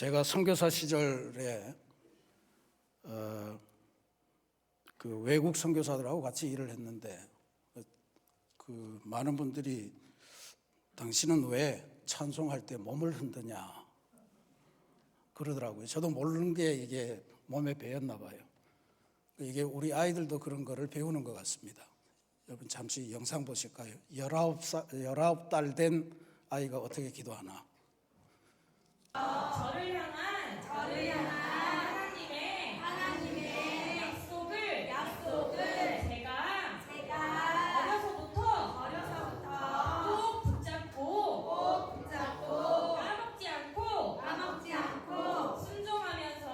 제가 선교사 시절에 그 외국 선교사들하고 같이 일을 했는데 그 많은 분들이 당신은 왜 찬송할 때 몸을 흔드냐 그러더라고요. 저도 모르는 게 이게 몸에 배었나 봐요. 이게 우리 아이들도 그런 거를 배우는 것 같습니다. 여러분 잠시 영상 보실까요? 19달 된 아이가 어떻게 기도하나. 저를 향한 하나님의 약속을 제가 어려서부터 꼭 붙잡고 까먹지 않고 순종하면서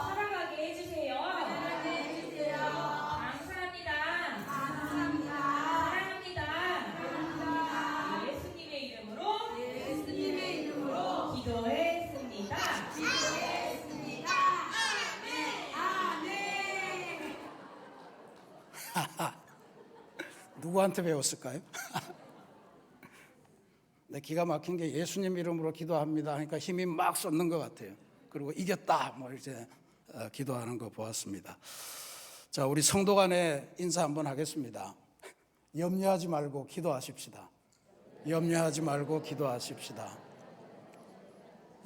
살아가게 해주세요. 감사합니다. 사랑합니다. 예수님의 이름으로 기도했습니다. 누구한테 배웠을까요? 내 기가 막힌 게 예수님 이름으로 기도합니다 하니까 힘이 막 솟는 것 같아요. 그리고 이겼다 뭐 이제 기도하는 거 보았습니다. 자, 우리 성도 간에 인사 한번 하겠습니다. 염려하지 말고 기도하십시다. 염려하지 말고 기도하십시다.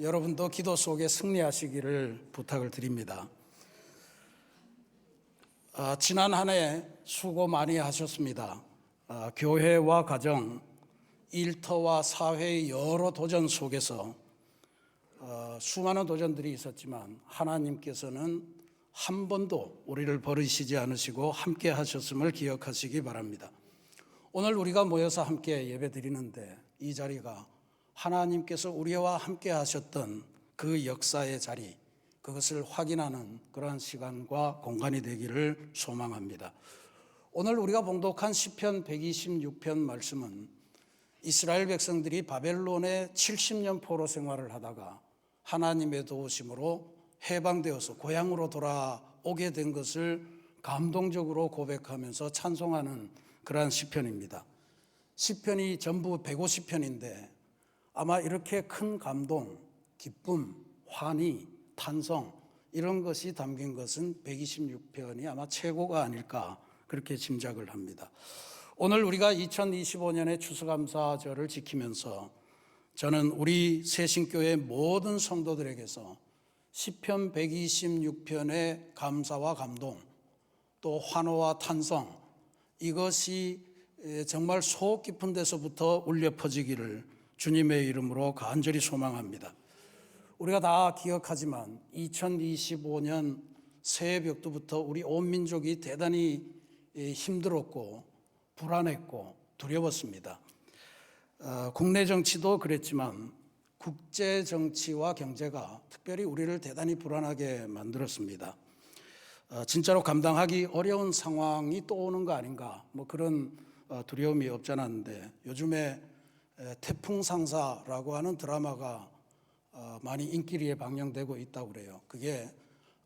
여러분도 기도 속에 승리하시기를 부탁을 드립니다. 지난 한 해 수고 많이 하셨습니다. 교회와 가정, 일터와 사회의 여러 도전 속에서 수많은 도전들이 있었지만 하나님께서는 한 번도 우리를 버리시지 않으시고 함께 하셨음을 기억하시기 바랍니다. 오늘 우리가 모여서 함께 예배 드리는데 이 자리가 하나님께서 우리와 함께 하셨던 그 역사의 자리, 그것을 확인하는 그러한 시간과 공간이 되기를 소망합니다. 오늘 우리가 봉독한 시편 126편 말씀은 이스라엘 백성들이 바벨론의 70년 포로 생활을 하다가 하나님의 도우심으로 해방되어서 고향으로 돌아오게 된 것을 감동적으로 고백하면서 찬송하는 그러한 시편입니다. 시편이 전부 150편인데 아마 이렇게 큰 감동, 기쁨, 환희, 탄성 이런 것이 담긴 것은 126편이 아마 최고가 아닐까 그렇게 짐작을 합니다. 오늘 우리가 2025년의 추수감사절을 지키면서 저는 우리 새신교회 모든 성도들에게서 시편 126편의 감사와 감동, 또 환호와 탄성, 이것이 정말 속 깊은 데서부터 울려 퍼지기를 주님의 이름으로 간절히 소망합니다. 우리가 다 기억하지만 2025년 새해 벽두부터 우리 온 민족이 대단히 힘들었고 불안했고 두려웠습니다. 국내 정치도 그랬지만 국제 정치와 경제가 특별히 우리를 대단히 불안하게 만들었습니다. 진짜로 감당하기 어려운 상황이 또 오는 거 아닌가 뭐 그런 두려움이 없지 않았는데 요즘에 태풍 상사라고 하는 드라마가 많이 인기리에 방영되고 있다고 그래요. 그게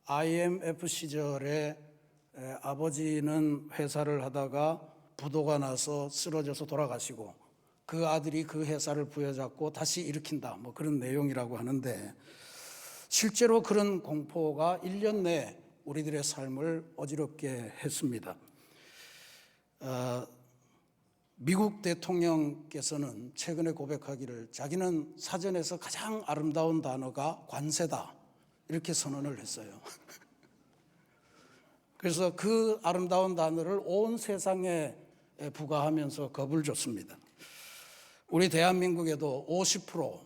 IMF 시절에 아버지는 회사를 하다가 부도가 나서 쓰러져서 돌아가시고 그 아들이 그 회사를 부여잡고 다시 일으킨다 뭐 그런 내용이라고 하는데 실제로 그런 공포가 1년 내에 우리들의 삶을 어지럽게 했습니다. 미국 대통령께서는 최근에 고백하기를 자기는 사전에서 가장 아름다운 단어가 관세다 이렇게 선언을 했어요. 그래서 그 아름다운 단어를 온 세상에 부과하면서 겁을 줬습니다. 우리 대한민국에도 50%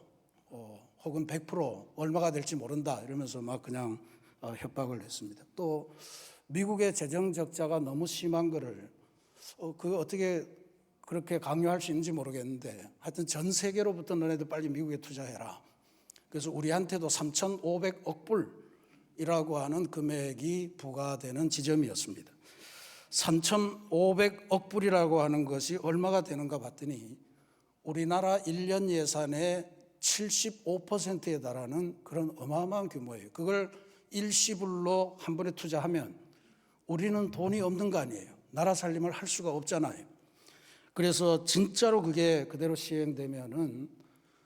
혹은 100% 얼마가 될지 모른다 이러면서 막 그냥 협박을 했습니다. 또 미국의 재정 적자가 너무 심한 거를 그 어떻게 그렇게 강요할 수 있는지 모르겠는데 하여튼 전 세계로부터 너네들 빨리 미국에 투자해라. 그래서 우리한테도 3,500억 불이라고 하는 금액이 부과되는 지점이었습니다. 3,500억 불이라고 하는 것이 얼마가 되는가 봤더니 우리나라 1년 예산의 75%에 달하는 그런 어마어마한 규모예요. 그걸 일시불로 한 번에 투자하면 우리는 돈이 없는 거 아니에요. 나라 살림을 할 수가 없잖아요. 그래서 진짜로 그게 그대로 시행되면은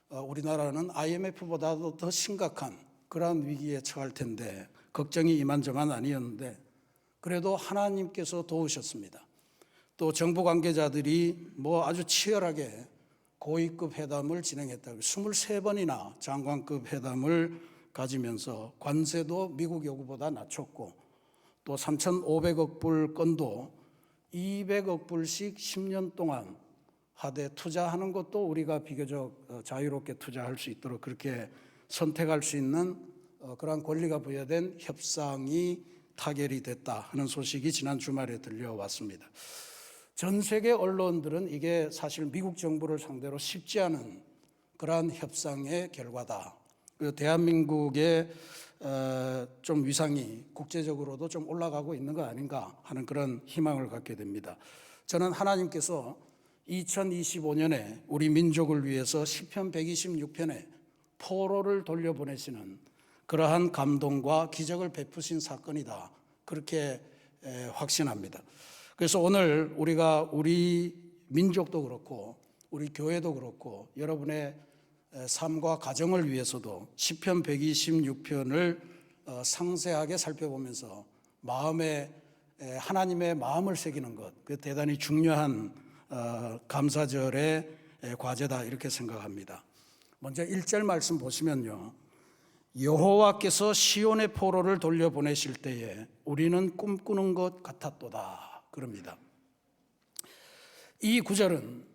우리나라는 IMF보다도 더 심각한 그러한 위기에 처할 텐데 걱정이 이만저만 아니었는데 그래도 하나님께서 도우셨습니다. 또 정부 관계자들이 아주 치열하게 고위급 회담을 진행했다고 23번이나 장관급 회담을 가지면서 관세도 미국 요구보다 낮췄고 또 3,500억 불 건도 200억 불씩 10년 동안 하되 투자하는 것도 우리가 비교적 자유롭게 투자할 수 있도록 그렇게 선택할 수 있는 그러한 권리가 부여된 협상이 타결이 됐다 하는 소식이 지난 주말에 들려왔습니다. 전 세계 언론들은 이게 사실 미국 정부를 상대로 쉽지 않은 그러한 협상의 결과다. 그리고 대한민국의 좀 위상이 국제적으로도 좀 올라가고 있는 거 아닌가 하는 그런 희망을 갖게 됩니다. 저는 하나님께서 2025년에 우리 민족을 위해서 시편 126편에 포로를 돌려보내시는 그러한 감동과 기적을 베푸신 사건이다. 그렇게 확신합니다. 그래서 오늘 우리가 우리 민족도 그렇고 우리 교회도 그렇고 여러분의 삶과 가정을 위해서도 시편 126편을 상세하게 살펴보면서 마음에 하나님의 마음을 새기는 것, 그 대단히 중요한 감사절의 과제다 이렇게 생각합니다. 먼저 1절 말씀 보시면요. 여호와께서 시온의 포로를 돌려보내실 때에 우리는 꿈꾸는 것 같았도다 그럽니다. 이 구절은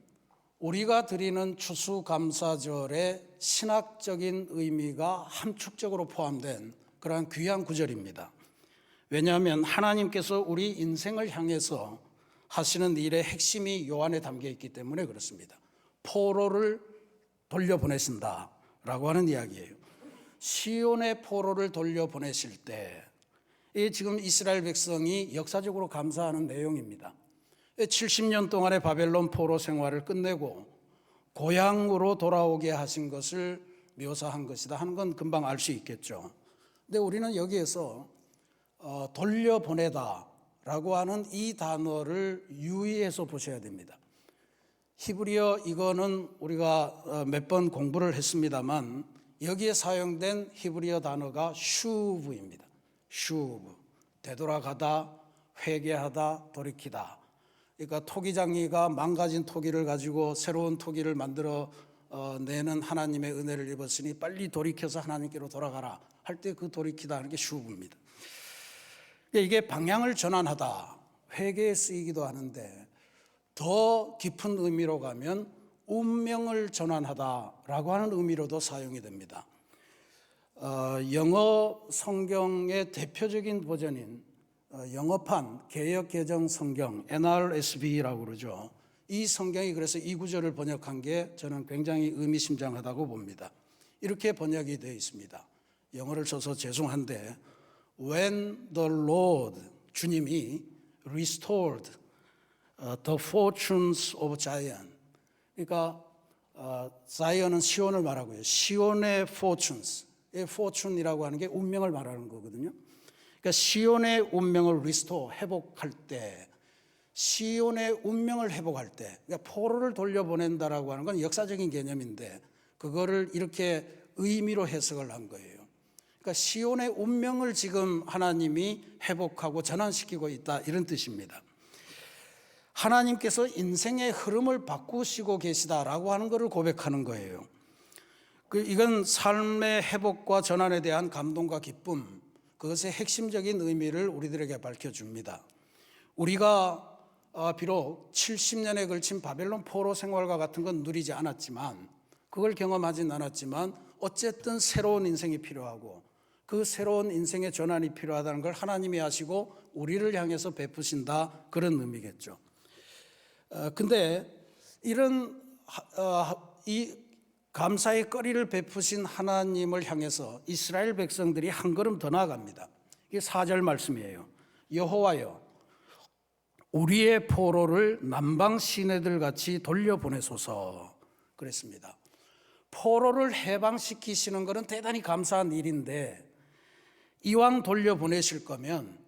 우리가 드리는 추수감사절의 신학적인 의미가 함축적으로 포함된 그러한 귀한 구절입니다. 왜냐하면 하나님께서 우리 인생을 향해서 하시는 일의 핵심이 요 안에 담겨 있기 때문에 그렇습니다. 포로를 돌려보내신다라고 하는 이야기예요. 시온의 포로를 돌려보내실 때, 이 지금 이스라엘 백성이 역사적으로 감사하는 내용입니다. 70년 동안의 바벨론 포로 생활을 끝내고 고향으로 돌아오게 하신 것을 묘사한 것이다 하는 건 금방 알 수 있겠죠. 근데 우리는 여기에서 돌려보내다라고 하는 이 단어를 유의해서 보셔야 됩니다. 히브리어 이거는 우리가 몇 번 공부를 했습니다만 여기에 사용된 히브리어 단어가 슈브입니다. 슈브, 되돌아가다, 회개하다, 돌이키다. 그러니까 토기장이가 망가진 토기를 가지고 새로운 토기를 만들어 내는 하나님의 은혜를 입었으니 빨리 돌이켜서 하나님께로 돌아가라 할 때 그 돌이키다 하는 게 슈브입니다. 이게 방향을 전환하다, 회개에 쓰이기도 하는데 더 깊은 의미로 가면 운명을 전환하다라고 하는 의미로도 사용이 됩니다. 영어 성경의 대표적인 버전인 영어판 개역 개정 성경 NRSV라고 그러죠. 이 성경이 그래서 이 구절을 번역한 게 저는 굉장히 의미심장하다고 봅니다. 이렇게 번역이 되어 있습니다. 영어를 써서 죄송한데 When the Lord, 주님이 restored the fortunes of Zion. 그러니까 자이언은 시온을 말하고요. 시온의 fortunes, fortune이라고 하는 게 운명을 말하는 거거든요. 그러니까 시온의 운명을 restore, 회복할 때, 시온의 운명을 회복할 때, 그러니까 포로를 돌려보낸다라고 하는 건 역사적인 개념인데 그거를 이렇게 의미로 해석을 한 거예요. 그러니까 시온의 운명을 지금 하나님이 회복하고 전환시키고 있다 이런 뜻입니다. 하나님께서 인생의 흐름을 바꾸시고 계시다라고 하는 것을 고백하는 거예요. 이건 삶의 회복과 전환에 대한 감동과 기쁨, 그것의 핵심적인 의미를 우리들에게 밝혀줍니다. 우리가 비록 70년에 걸친 바벨론 포로 생활과 같은 건 누리지 않았지만, 그걸 경험하진 않았지만 어쨌든 새로운 인생이 필요하고 그 새로운 인생의 전환이 필요하다는 걸 하나님이 아시고 우리를 향해서 베푸신다, 그런 의미겠죠. 근데 이런 이 감사의 거리를 베푸신 하나님을 향해서 이스라엘 백성들이 한 걸음 더 나아갑니다. 이게 4절 말씀이에요. 여호와여, 우리의 포로를 남방 시내들 같이 돌려보내소서 그랬습니다. 포로를 해방시키시는 것은 대단히 감사한 일인데 이왕 돌려보내실 거면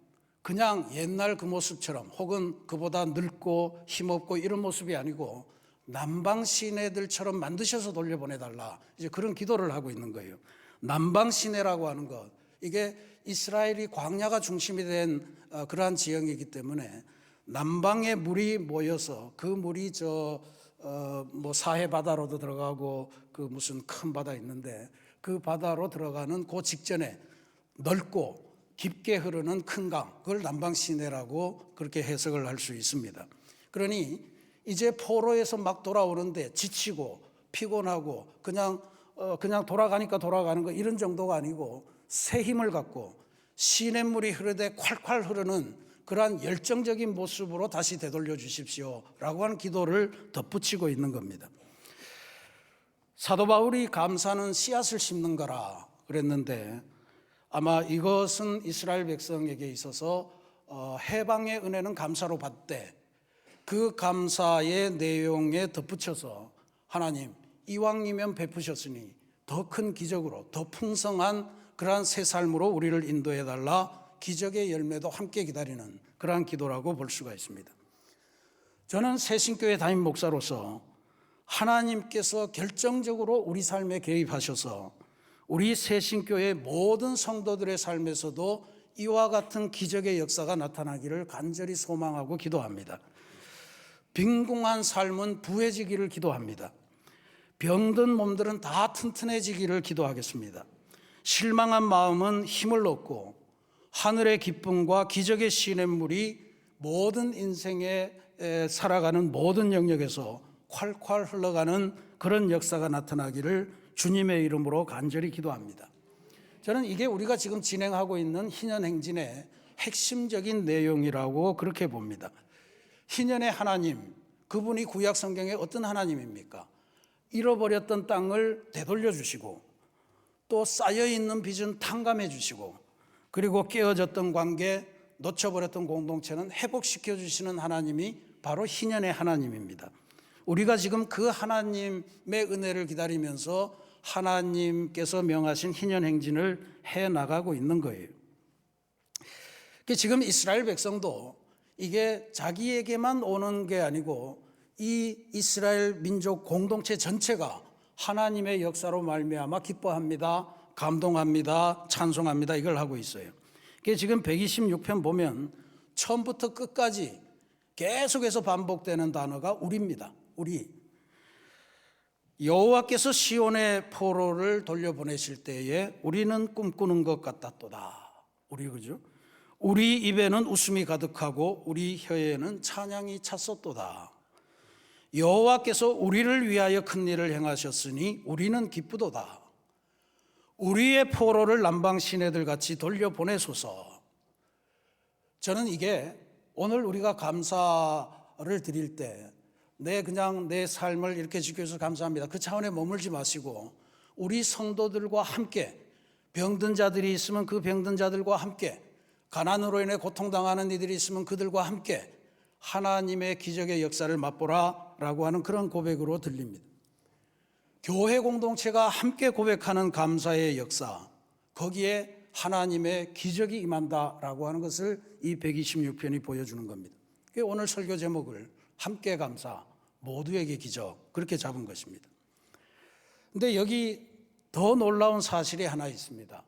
그냥 옛날 그 모습처럼 혹은 그보다 늙고 힘없고 이런 모습이 아니고 남방 시내들처럼 만드셔서 돌려보내달라. 이제 그런 기도를 하고 있는 거예요. 남방 시내라고 하는 것, 이게 이스라엘이 광야가 중심이 된 그러한 지형이기 때문에 남방에 물이 모여서 그 물이 뭐 사해 바다로도 들어가고 그 무슨 큰 바다 있는데 그 바다로 들어가는 그 직전에 넓고 깊게 흐르는 큰 강, 그걸 남방 시내라고 그렇게 해석을 할 수 있습니다. 그러니 이제 포로에서 막 돌아오는데 지치고 피곤하고 그냥 돌아가니까 돌아가는 거 이런 정도가 아니고 새 힘을 갖고 시냇물이 흐르되 콸콸 흐르는 그러한 열정적인 모습으로 다시 되돌려 주십시오라고 하는 기도를 덧붙이고 있는 겁니다. 사도 바울이 감사는 씨앗을 심는 거라 그랬는데 아마 이것은 이스라엘 백성에게 있어서 해방의 은혜는 감사로 받되 그 감사의 내용에 덧붙여서 하나님 이왕이면 베푸셨으니 더 큰 기적으로 더 풍성한 그러한 새 삶으로 우리를 인도해 달라, 기적의 열매도 함께 기다리는 그러한 기도라고 볼 수가 있습니다. 저는 새신교회 담임 목사로서 하나님께서 결정적으로 우리 삶에 개입하셔서 우리 새신교회 모든 성도들의 삶에서도 이와 같은 기적의 역사가 나타나기를 간절히 소망하고 기도합니다. 빈궁한 삶은 부해지기를 기도합니다. 병든 몸들은 다 튼튼해지기를 기도하겠습니다. 실망한 마음은 힘을 얻고 하늘의 기쁨과 기적의 시냇물이 모든 인생에 살아가는 모든 영역에서 콸콸 흘러가는 그런 역사가 나타나기를 주님의 이름으로 간절히 기도합니다. 저는 이게 우리가 지금 진행하고 있는 희년행진의 핵심적인 내용이라고 그렇게 봅니다. 희년의 하나님, 그분이 구약 성경에 어떤 하나님입니까? 잃어버렸던 땅을 되돌려 주시고 또 쌓여있는 빚은 탕감해 주시고 그리고 깨어졌던 관계, 놓쳐버렸던 공동체는 회복시켜 주시는 하나님이 바로 희년의 하나님입니다. 우리가 지금 그 하나님의 은혜를 기다리면서 하나님께서 명하신 희년행진을 해나가고 있는 거예요. 지금 이스라엘 백성도 이게 자기에게만 오는 게 아니고 이 이스라엘 민족 공동체 전체가 하나님의 역사로 말미암아 기뻐합니다, 감동합니다, 찬송합니다, 이걸 하고 있어요. 지금 126편 보면 처음부터 끝까지 계속해서 반복되는 단어가 우리입니다. 우리. 여호와께서 시온의 포로를 돌려보내실 때에 우리는 꿈꾸는 것 같았도다. 우리, 그죠? 우리 입에는 웃음이 가득하고 우리 혀에는 찬양이 찼었도다. 여호와께서 우리를 위하여 큰 일을 행하셨으니 우리는 기쁘도다. 우리의 포로를 남방 시내들 같이 돌려보내소서. 저는 이게 오늘 우리가 감사를 드릴 때 그냥 내 삶을 이렇게 지켜줘서 감사합니다, 그 차원에 머물지 마시고 우리 성도들과 함께 병든 자들이 있으면 그 병든 자들과 함께, 가난으로 인해 고통당하는 이들이 있으면 그들과 함께 하나님의 기적의 역사를 맛보라라고 하는 그런 고백으로 들립니다. 교회 공동체가 함께 고백하는 감사의 역사, 거기에 하나님의 기적이 임한다라고 하는 것을 이 126편이 보여주는 겁니다. 오늘 설교 제목을 함께 감사, 모두에게 기적, 그렇게 잡은 것입니다. 그런데 여기 더 놀라운 사실이 하나 있습니다.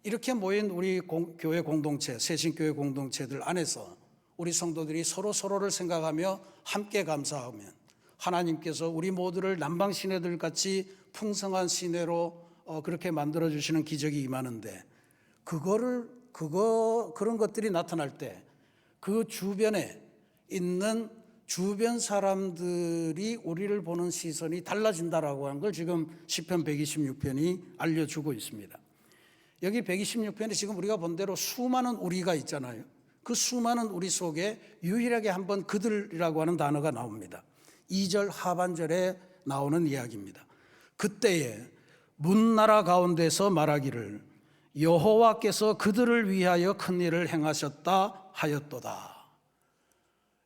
이렇게 모인 우리 교회 공동체, 새신교회 공동체들 안에서 우리 성도들이 서로를 생각하며 함께 감사하면 하나님께서 우리 모두를 남방 시내들 같이 풍성한 시내로 그렇게 만들어 주시는 기적이 임하는데, 그런 것들이 나타날 때 그 주변에 있는 주변 사람들이 우리를 보는 시선이 달라진다라고 하는 걸 지금 시편 126편이 알려주고 있습니다. 여기 126편에 지금 우리가 본 대로 수많은 우리가 있잖아요. 그 수많은 우리 속에 유일하게 한번 그들이라고 하는 단어가 나옵니다. 2절 하반절에 나오는 이야기입니다. 그때에 문나라 가운데서 말하기를 여호와께서 그들을 위하여 큰 일을 행하셨다 하였도다.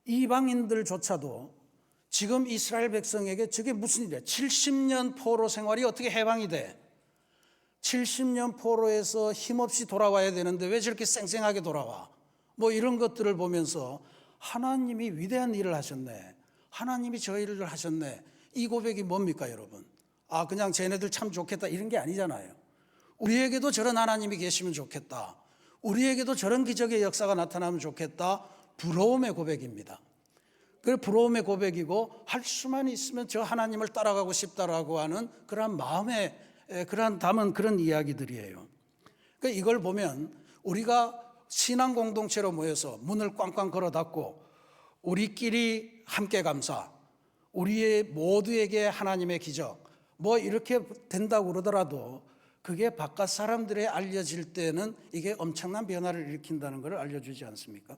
이방인들조차도 지금 이스라엘 백성에게 저게 무슨 일이야? 70년 포로 생활이 어떻게 해방이 돼? 70년 포로에서 힘없이 돌아와야 되는데 왜 저렇게 쌩쌩하게 돌아와? 뭐 이런 것들을 보면서 하나님이 위대한 일을 하셨네, 하나님이 저 일을 하셨네. 이 고백이 뭡니까, 여러분? 아, 그냥 쟤네들 참 좋겠다 이런 게 아니잖아요. 우리에게도 저런 하나님이 계시면 좋겠다. 우리에게도 저런 기적의 역사가 나타나면 좋겠다. 부러움의 고백입니다. 그 부러움의 고백이고, 할 수만 있으면 저 하나님을 따라가고 싶다라고 하는 그러한 마음에 그러한 담은 그런 이야기들이에요. 그러니까 이걸 보면 우리가 신앙 공동체로 모여서 문을 꽝꽝 걸어 닫고 우리끼리 함께 감사, 우리의 모두에게 하나님의 기적 뭐 이렇게 된다고 그러더라도 그게 바깥 사람들에 알려질 때는 이게 엄청난 변화를 일으킨다는 것을 알려주지 않습니까?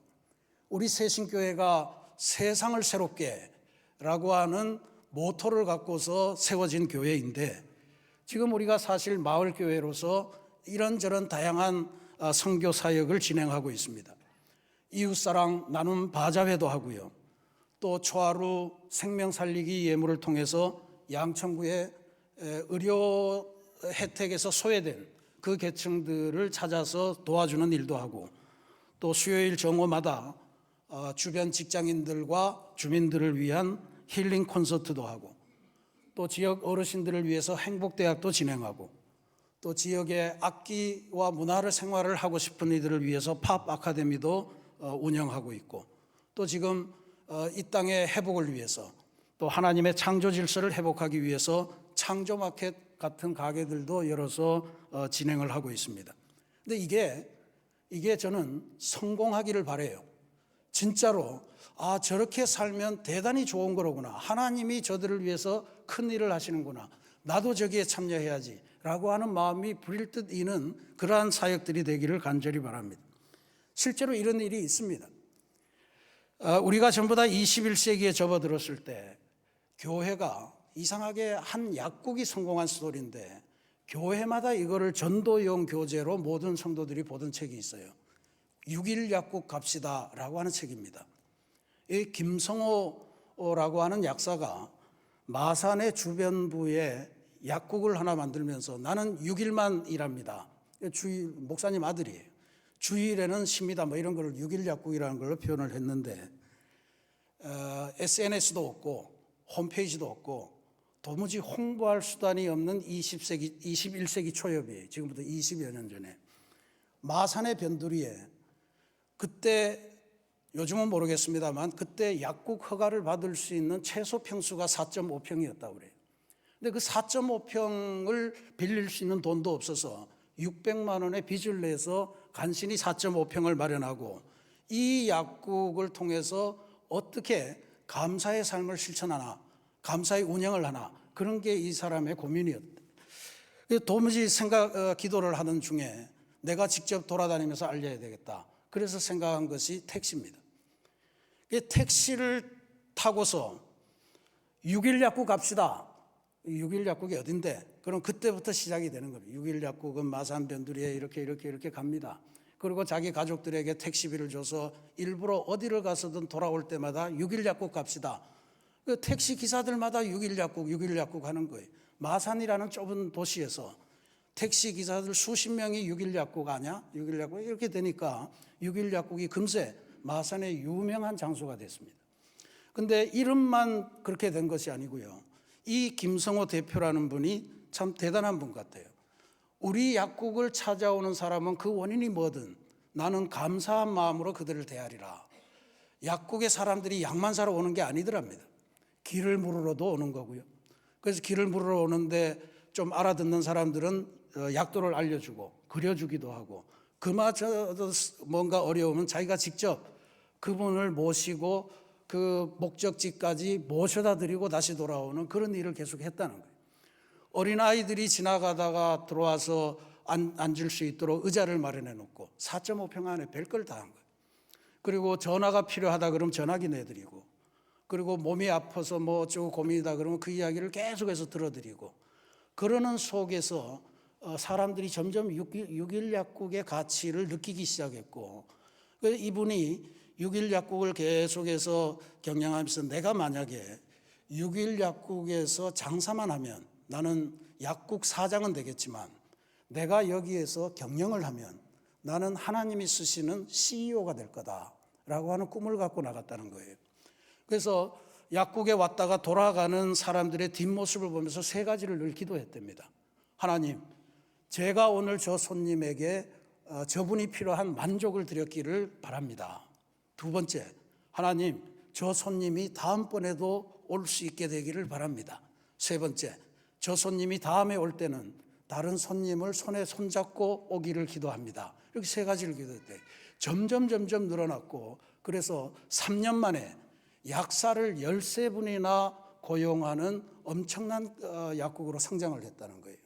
우리 새신교회가 세상을 새롭게 라고 하는 모토를 갖고서 세워진 교회인데, 지금 우리가 사실 마을교회로서 이런저런 다양한 선교 사역을 진행하고 있습니다. 이웃사랑 나눔 바자회도 하고요. 또 초하루 생명 살리기 예물을 통해서 양천구의 의료 혜택에서 소외된 그 계층들을 찾아서 도와주는 일도 하고, 또 수요일 정오마다 주변 직장인들과 주민들을 위한 힐링 콘서트도 하고, 또 지역 어르신들을 위해서 행복대학도 진행하고, 또 지역의 악기와 문화를 생활을 하고 싶은 이들을 위해서 팝 아카데미도 운영하고 있고, 또 지금 이 땅의 회복을 위해서 또 하나님의 창조 질서를 회복하기 위해서 창조 마켓 같은 가게들도 열어서 진행을 하고 있습니다. 근데 이게 저는 성공하기를 바라요. 진짜로 저렇게 살면 대단히 좋은 거로구나. 하나님이 저들을 위해서 큰 일을 하시는구나. 나도 저기에 참여해야지 라고 하는 마음이 부릴 듯 이는 그러한 사역들이 되기를 간절히 바랍니다. 실제로 이런 일이 있습니다. 우리가 전부 다 21세기에 접어들었을 때 교회가 이상하게 한 약국이 성공한 스토리인데, 교회마다 이거를 전도용 교재로 모든 성도들이 보던 책이 있어요. 6일 약국 갑시다 라고 하는 책입니다. 이 김성호라고 하는 약사가 마산의 주변부에 약국을 하나 만들면서 나는 6일만 일합니다. 목사님 아들이에요. 주일에는 쉽니다. 뭐 이런 걸 6일 약국이라는 걸로 표현을 했는데, SNS도 없고 홈페이지도 없고 도무지 홍보할 수단이 없는 21세기 초엽이에요. 지금부터 20여 년 전에 마산의 변두리에, 그때 요즘은 모르겠습니다만 그때 약국 허가를 받을 수 있는 최소 평수가 4.5평이었다고 그래요. 근데 그 4.5평을 빌릴 수 있는 돈도 없어서 600만 원의 빚을 내서 간신히 4.5평을 마련하고, 이 약국을 통해서 어떻게 감사의 삶을 실천하나, 감사의 운영을 하나, 그런 게 이 사람의 고민이었다. 도무지 기도를 하는 중에 내가 직접 돌아다니면서 알려야 되겠다. 그래서 생각한 것이 택시입니다. 택시를 타고서 6일 약국 갑시다. 6일 약국이 어딘데? 그럼 그때부터 시작이 되는 겁니다. 6일 약국은 마산 변두리에 이렇게 갑니다. 그리고 자기 가족들에게 택시비를 줘서 일부러 어디를 가서든 돌아올 때마다 6일 약국 갑시다. 그 택시 기사들마다 6일 약국 하는 거예요. 마산이라는 좁은 도시에서 택시 기사들 수십 명이 6일 약국 아냐? 6일 약국 이렇게 되니까 6일 약국이 금세 마산의 유명한 장소가 됐습니다. 근데 이름만 그렇게 된 것이 아니고요. 이 김성호 대표라는 분이 참 대단한 분 같아요. 우리 약국을 찾아오는 사람은 그 원인이 뭐든 나는 감사한 마음으로 그들을 대하리라. 약국에 사람들이 약만 사러 오는 게 아니더랍니다. 길을 물으러도 오는 거고요. 그래서 길을 물으러 오는데 좀 알아듣는 사람들은 약도를 알려주고 그려주기도 하고, 그마저도 뭔가 어려우면 자기가 직접 그분을 모시고 그 목적지까지 모셔다 드리고 다시 돌아오는 그런 일을 계속 했다는 거예요. 어린아이들이 지나가다가 들어와서 앉을 수 있도록 의자를 마련해 놓고 4.5평 안에 별걸 다 한 거예요. 그리고 전화가 필요하다 그러면 전화기 내드리고, 그리고 몸이 아파서 뭐 어쩌고 고민이다 그러면 그 이야기를 계속해서 들어드리고, 그러는 속에서 사람들이 점점 6일 약국의 가치를 느끼기 시작했고, 이분이 6일 약국을 계속해서 경영하면서 내가 만약에 6일 약국에서 장사만 하면 나는 약국 사장은 되겠지만 내가 여기에서 경영을 하면 나는 하나님이 쓰시는 CEO가 될 거다라고 하는 꿈을 갖고 나갔다는 거예요. 그래서 약국에 왔다가 돌아가는 사람들의 뒷모습을 보면서 세 가지를 늘 기도했답니다. 하나님, 제가 오늘 저 손님에게 저분이 필요한 만족을 드렸기를 바랍니다. 두 번째, 하나님, 저 손님이 다음번에도 올 수 있게 되기를 바랍니다. 세 번째, 저 손님이 다음에 올 때는 다른 손님을 손에 손잡고 오기를 기도합니다. 이렇게 세 가지를 기도했대. 점점 늘어났고, 그래서 3년 만에 약사를 13분이나 고용하는 엄청난 약국으로 성장을 했다는 거예요.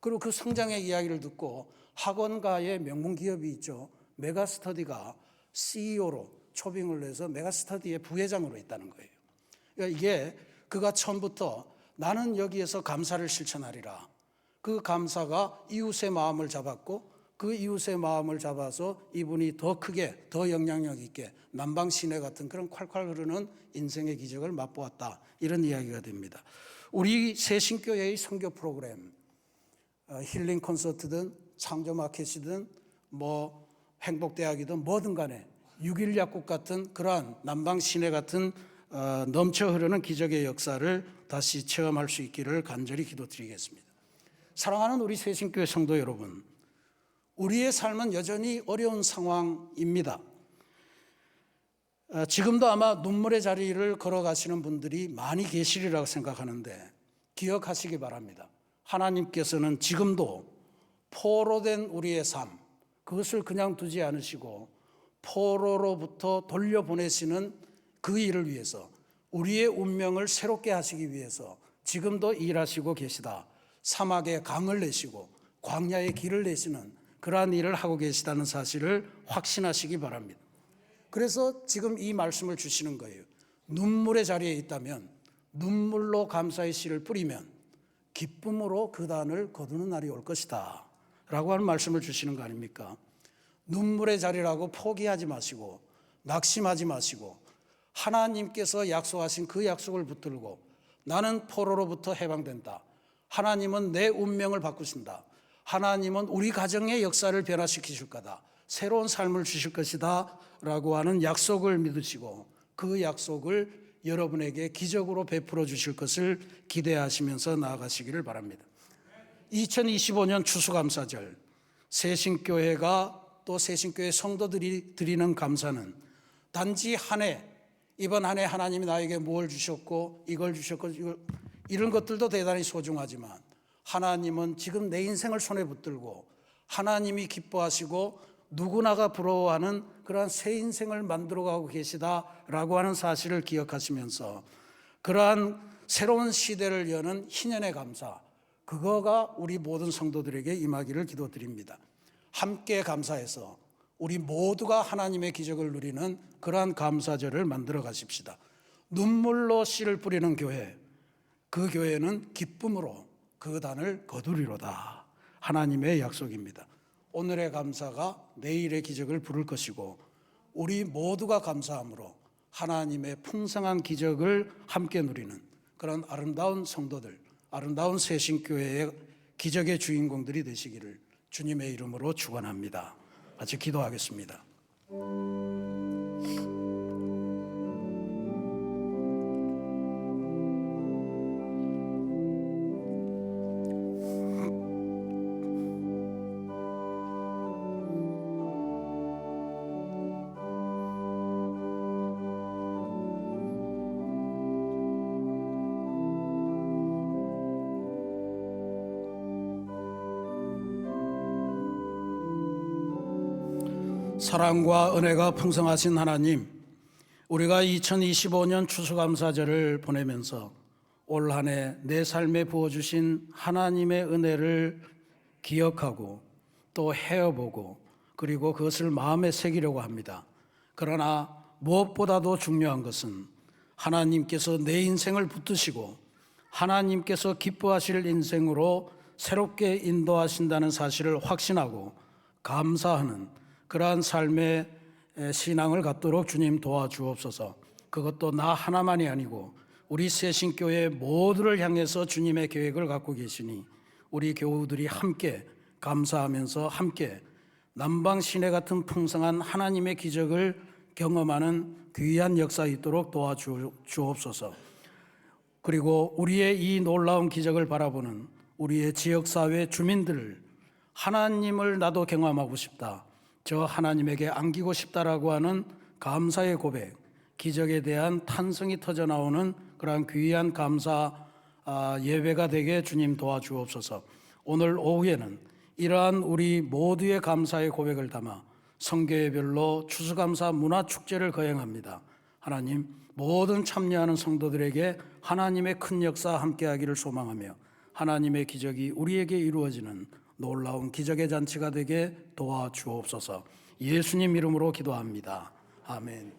그리고 그 성장의 이야기를 듣고 학원가의 명문 기업이 있죠. 메가스터디가 CEO로 초빙을 해서 메가스터디의 부회장으로 있다는 거예요. 그러니까 이게 그가 처음부터 나는 여기에서 감사를 실천하리라. 그 감사가 이웃의 마음을 잡았고, 그 이웃의 마음을 잡아서 이분이 더 크게, 더 영향력 있게 남방 시내 같은 그런 콸콸 흐르는 인생의 기적을 맛보았다. 이런 이야기가 됩니다. 우리 새신교회의 선교 프로그램, 힐링 콘서트든 창조 마켓이든 뭐 행복대학이든 뭐든 간에 6.1 약국 같은 그러한 남방 시내 같은 넘쳐 흐르는 기적의 역사를 다시 체험할 수 있기를 간절히 기도드리겠습니다. 사랑하는 우리 새신교회 성도 여러분, 우리의 삶은 여전히 어려운 상황입니다. 지금도 아마 눈물의 자리를 걸어가시는 분들이 많이 계시리라고 생각하는데 기억하시기 바랍니다. 하나님께서는 지금도 포로된 우리의 삶, 그것을 그냥 두지 않으시고 포로로부터 돌려보내시는 그 일을 위해서, 우리의 운명을 새롭게 하시기 위해서 지금도 일하시고 계시다. 사막에 강을 내시고 광야에 길을 내시는 그러한 일을 하고 계시다는 사실을 확신하시기 바랍니다. 그래서 지금 이 말씀을 주시는 거예요. 눈물의 자리에 있다면 눈물로 감사의 씨를 뿌리면 기쁨으로 그 단을 거두는 날이 올 것이다 라고 하는 말씀을 주시는 거 아닙니까? 눈물의 자리라고 포기하지 마시고 낙심하지 마시고 하나님께서 약속하신 그 약속을 붙들고 나는 포로로부터 해방된다. 하나님은 내 운명을 바꾸신다. 하나님은 우리 가정의 역사를 변화시키실 거다. 새로운 삶을 주실 것이다 라고 하는 약속을 믿으시고 그 약속을 여러분에게 기적으로 베풀어 주실 것을 기대하시면서 나아가시기를 바랍니다. 2025년 추수감사절, 새신교회가 또 새신교회 성도들이 드리는 감사는 단지 한 해, 이번 한 해 하나님이 나에게 뭘 주셨고 이걸 주셨고 이런 것들도 대단히 소중하지만 하나님은 지금 내 인생을 손에 붙들고 하나님이 기뻐하시고 누구나가 부러워하는 그러한 새 인생을 만들어가고 계시다라고 하는 사실을 기억하시면서 그러한 새로운 시대를 여는 희년의 감사, 그거가 우리 모든 성도들에게 임하기를 기도드립니다. 함께 감사해서 우리 모두가 하나님의 기적을 누리는 그러한 감사절을 만들어 가십시다. 눈물로 씨를 뿌리는 교회, 그 교회는 기쁨으로 그 단을 거두리로다. 하나님의 약속입니다. 오늘의 감사가 내일의 기적을 부를 것이고 우리 모두가 감사함으로 하나님의 풍성한 기적을 함께 누리는 그런 아름다운 성도들, 아름다운 새신교회의 기적의 주인공들이 되시기를 주님의 이름으로 축원합니다. 같이 기도하겠습니다. 사랑과 은혜가 풍성하신 하나님, 우리가 2025년 추수감사절을 보내면서 올 한 해 내 삶에 부어주신 하나님의 은혜를 기억하고 또 헤어보고 그리고 그것을 마음에 새기려고 합니다. 그러나 무엇보다도 중요한 것은 하나님께서 내 인생을 붙드시고 하나님께서 기뻐하실 인생으로 새롭게 인도하신다는 사실을 확신하고 감사하는 그러한 삶의 신앙을 갖도록 주님 도와주옵소서. 그것도 나 하나만이 아니고 우리 새신교회 모두를 향해서 주님의 계획을 갖고 계시니 우리 교우들이 함께 감사하면서 함께 남방 시내 같은 풍성한 하나님의 기적을 경험하는 귀한 역사 있도록 도와주옵소서. 그리고 우리의 이 놀라운 기적을 바라보는 우리의 지역사회 주민들을 하나님을 나도 경험하고 싶다, 저 하나님에게 안기고 싶다라고 하는 감사의 고백, 기적에 대한 탄성이 터져나오는 그러한 귀한 감사 예배가 되게 주님 도와주옵소서. 오늘 오후에는 이러한 우리 모두의 감사의 고백을 담아 성교회별로 추수감사 문화축제를 거행합니다. 하나님, 모든 참여하는 성도들에게 하나님의 큰 역사 함께하기를 소망하며 하나님의 기적이 우리에게 이루어지는 놀라운 기적의 잔치가 되게 도와주옵소서. 예수님 이름으로 기도합니다. 아멘.